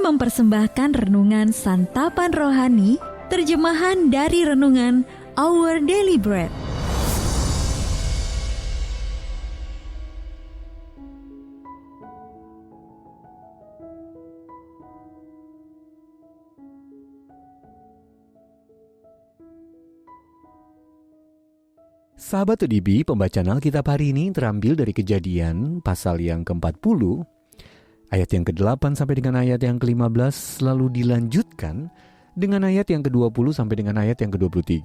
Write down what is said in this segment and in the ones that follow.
mempersembahkan renungan Santapan Rohani, terjemahan dari renungan Our Daily Bread. Sahabat ODB, pembacaan Alkitab hari ini terambil dari Kejadian pasal yang ke-40, ayat yang ke-8 sampai dengan ayat yang ke-15, lalu dilanjutkan dengan ayat yang ke-20 sampai dengan ayat yang ke-23.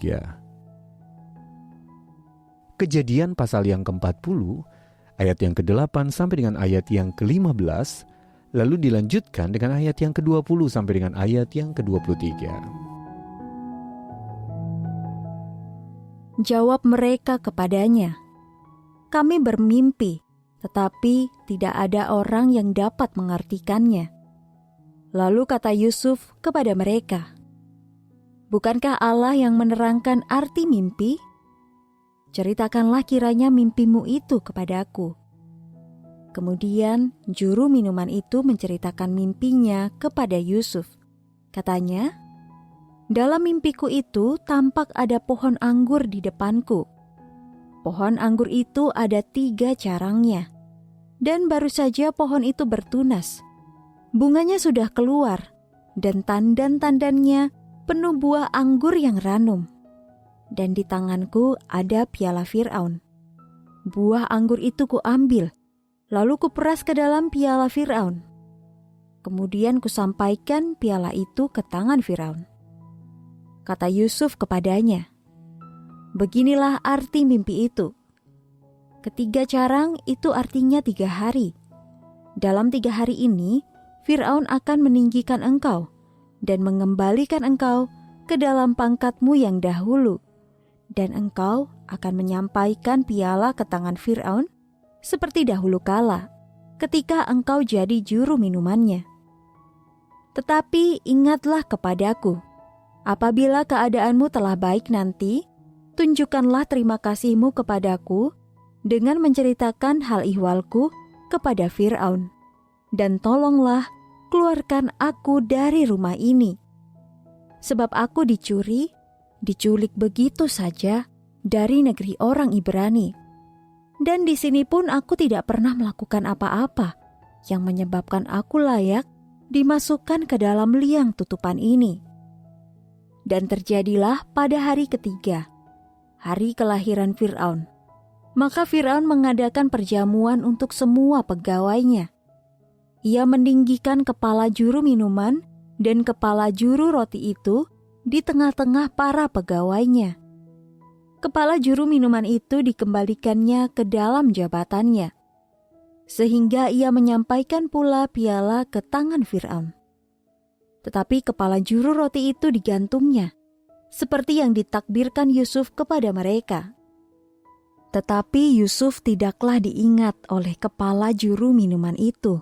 Kejadian pasal yang ke-40, ayat yang ke-8 sampai dengan ayat yang ke-15, lalu dilanjutkan dengan ayat yang ke-20 sampai dengan ayat yang ke-23. Jawab mereka kepadanya, "Kami bermimpi, tetapi tidak ada orang yang dapat mengartikannya." Lalu kata Yusuf kepada mereka, "Bukankah Allah yang menerangkan arti mimpi? Ceritakanlah kiranya mimpimu itu kepadaku." Kemudian juru minuman itu menceritakan mimpinya kepada Yusuf. Katanya, "Dalam mimpiku itu tampak ada pohon anggur di depanku. Pohon anggur itu ada 3 carangnya, dan baru saja pohon itu bertunas. Bunganya sudah keluar, dan tandan-tandannya penuh buah anggur yang ranum. Dan di tanganku ada piala Firaun. Buah anggur itu kuambil, lalu kuperas ke dalam piala Firaun. Kemudian kusampaikan piala itu ke tangan Firaun." Kata Yusuf kepadanya, "Beginilah arti mimpi itu. 3 carang itu artinya 3 hari. Dalam 3 hari ini, Firaun akan meninggikan engkau dan mengembalikan engkau ke dalam pangkatmu yang dahulu. Dan engkau akan menyampaikan piala ke tangan Firaun seperti dahulu kala, ketika engkau jadi juru minumannya. Tetapi ingatlah kepadaku, apabila keadaanmu telah baik nanti, tunjukkanlah terima kasihmu kepadaku dengan menceritakan hal ihwalku kepada Firaun. Dan tolonglah keluarkan aku dari rumah ini. Sebab aku diculik begitu saja dari negeri orang Ibrani. Dan di sini pun aku tidak pernah melakukan apa-apa yang menyebabkan aku layak dimasukkan ke dalam liang tutupan ini. Dan terjadilah pada hari ketiga, hari kelahiran Firaun. Maka Firaun mengadakan perjamuan untuk semua pegawainya. Ia meninggikan kepala juru minuman dan kepala juru roti itu di tengah-tengah para pegawainya. Kepala juru minuman itu dikembalikannya ke dalam jabatannya, sehingga ia menyampaikan pula piala ke tangan Firaun. Tetapi kepala juru roti itu digantungnya, seperti yang ditakdirkan Yusuf kepada mereka. Tetapi Yusuf tidaklah diingat oleh kepala juru minuman itu,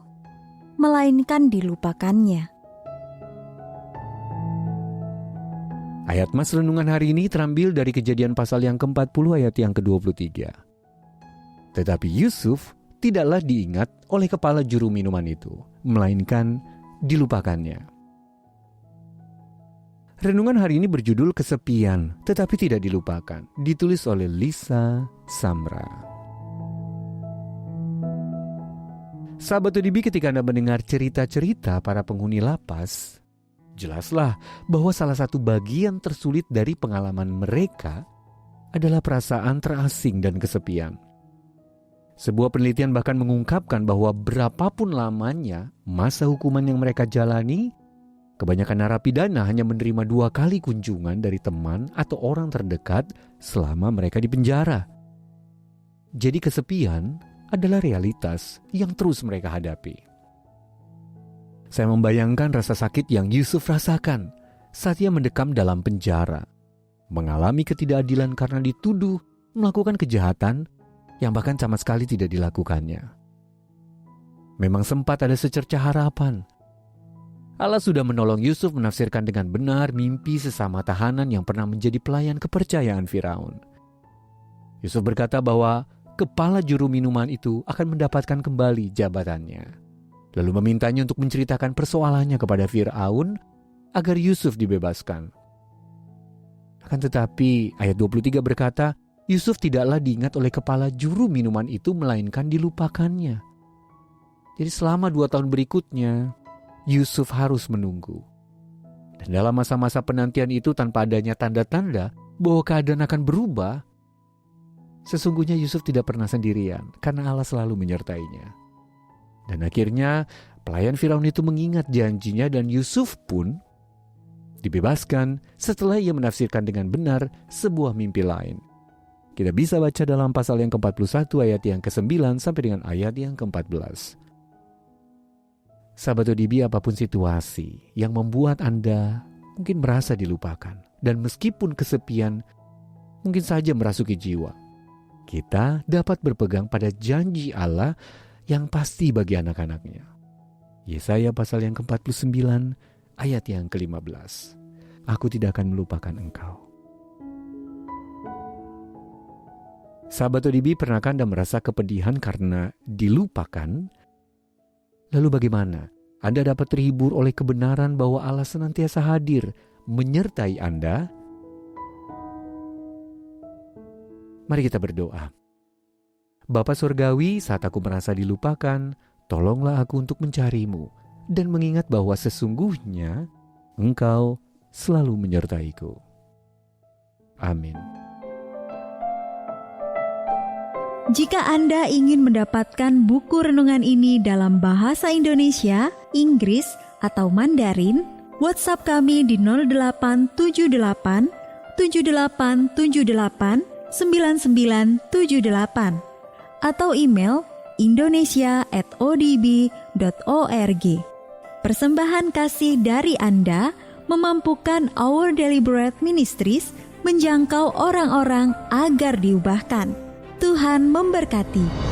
melainkan dilupakannya. Ayat Mas Renungan hari ini terambil dari Kejadian pasal yang ke-40 ayat yang ke-23. Tetapi Yusuf tidaklah diingat oleh kepala juru minuman itu, melainkan dilupakannya. Renungan hari ini berjudul Kesepian Tetapi Tidak Dilupakan, ditulis oleh Lisa Samra. Sahabat ODB, ketika Anda mendengar cerita-cerita para penghuni lapas, jelaslah bahwa salah satu bagian tersulit dari pengalaman mereka adalah perasaan terasing dan kesepian. Sebuah penelitian bahkan mengungkapkan bahwa berapapun lamanya masa hukuman yang mereka jalani, kebanyakan narapidana hanya menerima 2 kali kunjungan dari teman atau orang terdekat selama mereka di penjara. Jadi kesepian adalah realitas yang terus mereka hadapi. Saya membayangkan rasa sakit yang Yusuf rasakan saat ia mendekam dalam penjara, mengalami ketidakadilan karena dituduh melakukan kejahatan yang bahkan sama sekali tidak dilakukannya. Memang sempat ada secercah harapan. Allah sudah menolong Yusuf menafsirkan dengan benar mimpi sesama tahanan yang pernah menjadi pelayan kepercayaan Firaun. Yusuf berkata bahwa kepala juru minuman itu akan mendapatkan kembali jabatannya. lalu memintanya untuk menceritakan persoalannya kepada Fir'aun agar Yusuf dibebaskan. Akan tetapi ayat 23 berkata, Yusuf tidaklah diingat oleh kepala juru minuman itu melainkan dilupakannya. Jadi selama 2 tahun berikutnya, Yusuf harus menunggu. Dan dalam masa-masa penantian itu tanpa adanya tanda-tanda bahwa keadaan akan berubah, sesungguhnya Yusuf tidak pernah sendirian karena Allah selalu menyertainya. Dan akhirnya pelayan Firaun itu mengingat janjinya dan Yusuf pun dibebaskan setelah ia menafsirkan dengan benar sebuah mimpi lain. Kita bisa baca dalam pasal yang ke-41 ayat yang ke-9 sampai dengan ayat yang ke-14. Sahabat ODB, apapun situasi yang membuat Anda mungkin merasa dilupakan dan meskipun kesepian mungkin saja merasuki jiwa, kita dapat berpegang pada janji Allah yang pasti bagi anak-anaknya. Yesaya pasal yang ke-49 ayat yang ke-15. Aku tidak akan melupakan engkau. Sahabat ODB, pernahkah Anda merasa kepedihan karena dilupakan? Lalu bagaimana Anda dapat terhibur oleh kebenaran bahwa Allah senantiasa hadir menyertai Anda? Mari kita berdoa. Bapa Surgawi, saat aku merasa dilupakan, tolonglah aku untuk mencarimu dan mengingat bahwa sesungguhnya Engkau selalu menyertaiku. Amin. Jika Anda ingin mendapatkan buku renungan ini dalam bahasa Indonesia, Inggris, atau Mandarin, WhatsApp kami di 0878 7878 9978 atau email indonesia@odb.org. Persembahan kasih dari Anda memampukan Our Daily Bread Ministries menjangkau orang-orang agar diubahkan. Tuhan memberkati.